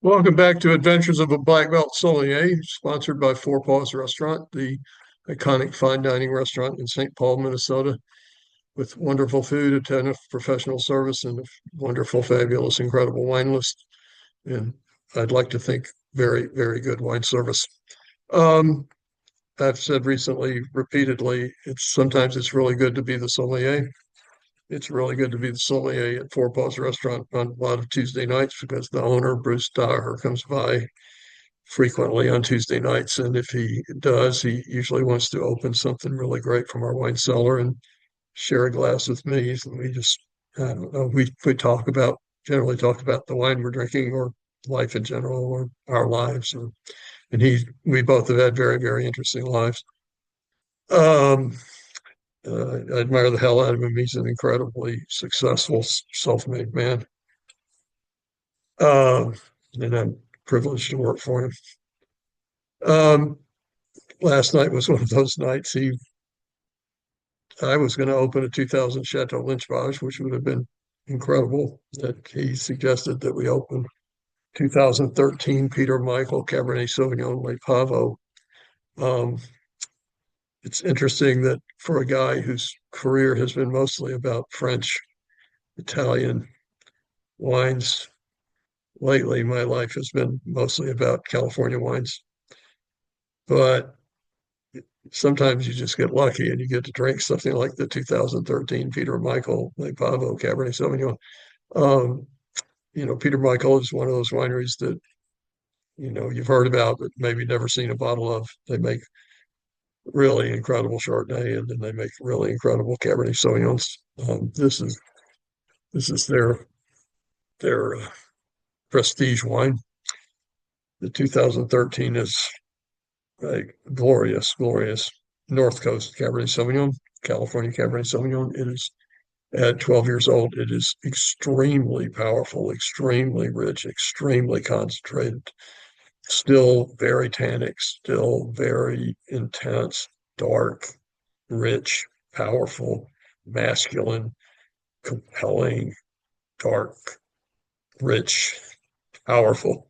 Welcome back to Adventures of a Black Belt Sommelier, sponsored by Four Paws Restaurant, the iconic fine dining restaurant in St. Paul, Minnesota, with wonderful food, attentive professional service, and a wonderful, fabulous, incredible wine list. And I'd like to think very, very good wine service. Um, I've said recently, repeatedly, it's really good to be the sommelier. It's really good to be the sommelier at Four Paws Restaurant on a lot of Tuesday nights because the owner, Bruce Dyer, comes by frequently on Tuesday nights. And if he does, he usually wants to open something really great from our wine cellar and share a glass with me. So we just, I don't know, we generally talk about the wine we're drinking or life in general or our lives. And we both have had very, very interesting lives. Um, I admire the hell out of him. He's an incredibly successful, self-made man. Um, and I'm privileged to work for him. Um, Last night was one of those nights. I was going to open a 2000 Chateau Lynch-Bages, which would have been incredible. That he suggested that we open 2013 Peter Michael Cabernet Sauvignon Les Pavots. Um, it's interesting that for a guy whose career has been mostly about French, Italian wines, lately my life has been mostly about California wines. But sometimes you just get lucky and you get to drink something like the 2013 Peter Michael Les Pavots Cabernet Sauvignon. Um, Peter Michael is one of those wineries that, you've heard about, but maybe never seen a bottle of. They make really incredible Chardonnay and then they make really incredible Cabernet Sauvignons. This is their prestige wine. The 2013 is a glorious, glorious North Coast Cabernet Sauvignon, California Cabernet Sauvignon. It is at 12 years old. It is extremely powerful, extremely rich, extremely concentrated, still very tannic, still very intense, dark, rich, powerful, masculine, compelling, dark, rich, powerful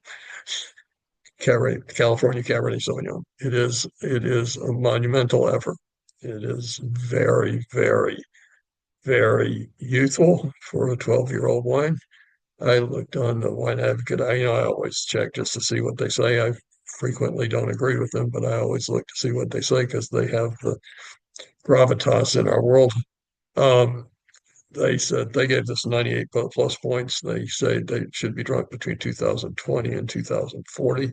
California Cabernet Sauvignon. It is a monumental effort. It is very, very, very youthful for a 12-year-old wine. I looked on the Wine Advocate. I always check just to see what they say. I frequently don't agree with them, but I always look to see what they say because they have the gravitas in our world. Um, they said they gave this 98 plus points. They say they should be drunk between 2020 and 2040.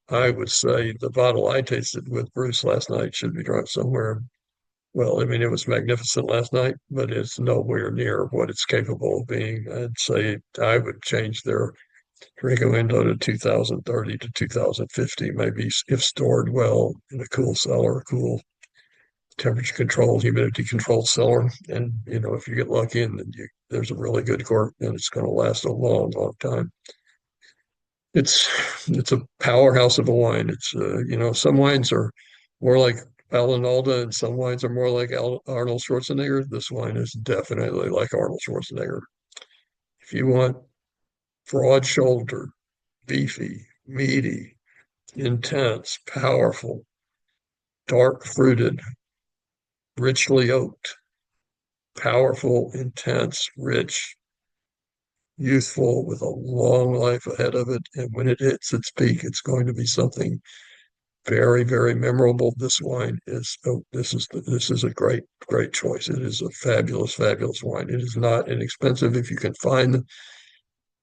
I would say the bottle I tasted with Bruce last night should be drunk somewhere. Well, I mean, it was magnificent last night, but it's nowhere near what it's capable of being. I'd say I would change their drinking window to 2030 to 2050, maybe if stored well in a cool cellar, a cool temperature controlled, humidity controlled cellar. And, if you get lucky and there's a really good cork, then it's going to last a long, long time. It's it's a powerhouse of a wine. Some wines are more like Alan Alda and some wines are more like Arnold Schwarzenegger. This wine is definitely like Arnold Schwarzenegger. If you want broad-shouldered, beefy, meaty, intense, powerful, dark fruited, richly oaked, powerful, intense, rich, youthful, with a long life ahead of it. And when it hits its peak, it's going to be something very, very memorable. This wine is this is a great, great choice. It is a fabulous, fabulous wine. It is not inexpensive if you can find the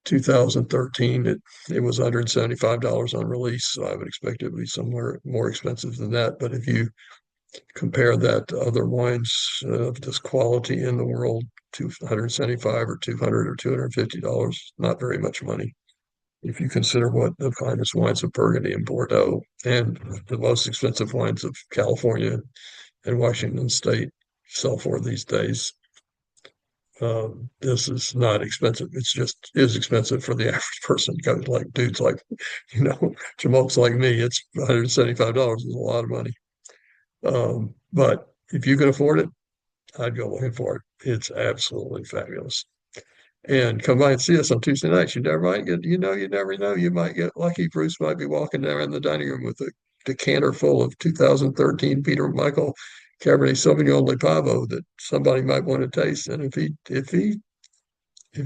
2013. It was $175 on release, so I would expect it to be somewhere more expensive than that. But if you compare that to other wines of this quality in the world, 275 or 200 or $250, not very much money if you consider what the finest wines of Burgundy and Bordeaux and the most expensive wines of California and Washington State sell for these days. This is not expensive. It's just is expensive for the average person. Like dudes like, jamokes like me, it's $175 is a lot of money. But if you can afford it, I'd go looking for it. It's absolutely fabulous. and come by and see us on Tuesday nights. You never might get, you never know. You might get lucky. Bruce might be walking down in the dining room with a decanter full of 2013 Peter Michael Cabernet Sauvignon Le Pavo that somebody might want to taste. And if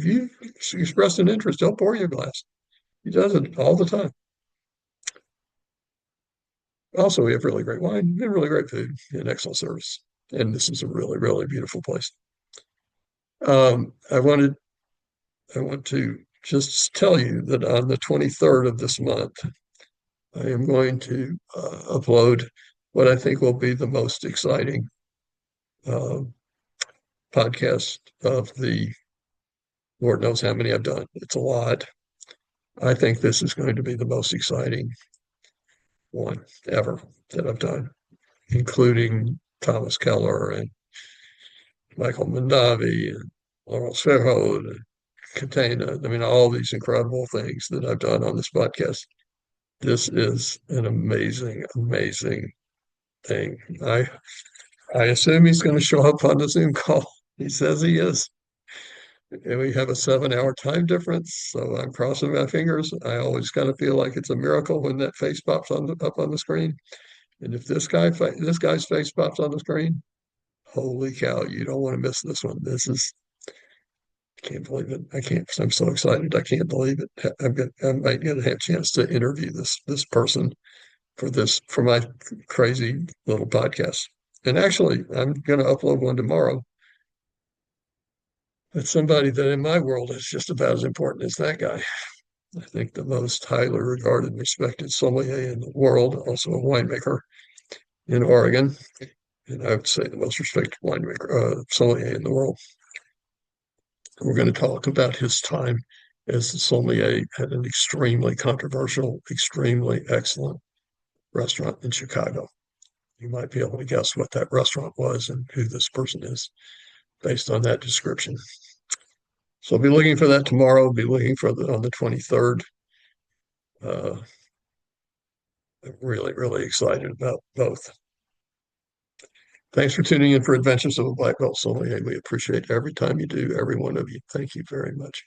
you express an interest, he'll pour you a glass. He does it all the time. Also, we have really great wine and really great food and excellent service. And this is a really, really beautiful place. Um, I wanted, I want to just tell you that on the 23rd of this month, I am going to upload what I think will be the most exciting uh, podcast of the Lord knows how many I've done. It's a lot. I think this is going to be the most exciting one ever that I've done, including Thomas Keller and Michael Mondavi and Laurel Serhold and Catena. I mean, all these incredible things that I've done on this podcast. This is an amazing, amazing thing. I assume he's going to show up on the Zoom call. He says he is. And we have a 7 hour time difference, so I'm crossing my fingers. I always kind of feel like it's a miracle when that face pops up on the screen. And if this guy's face pops on the screen, holy cow, you don't want to miss this one. This is I can't believe it. I can't. I'm so excited. I can't believe it. I might get a chance to interview this person for my crazy little podcast. And actually, I'm going to upload one tomorrow. That's somebody that in my world is just about as important as that guy. I think the most highly regarded and respected sommelier in the world, also a winemaker in Oregon, and I would say the most respected winemaker sommelier in the world. We're going to talk about his time as the sommelier at an extremely controversial, extremely excellent restaurant in Chicago. You might be able to guess what that restaurant was and who this person is based on that description. So I'll be looking for that tomorrow. Be looking for on the 23rd. I'm really, really excited about both. Thanks for tuning in for Adventures of a Black Belt Sommelier. We appreciate every time you do, every one of you. Thank you very much.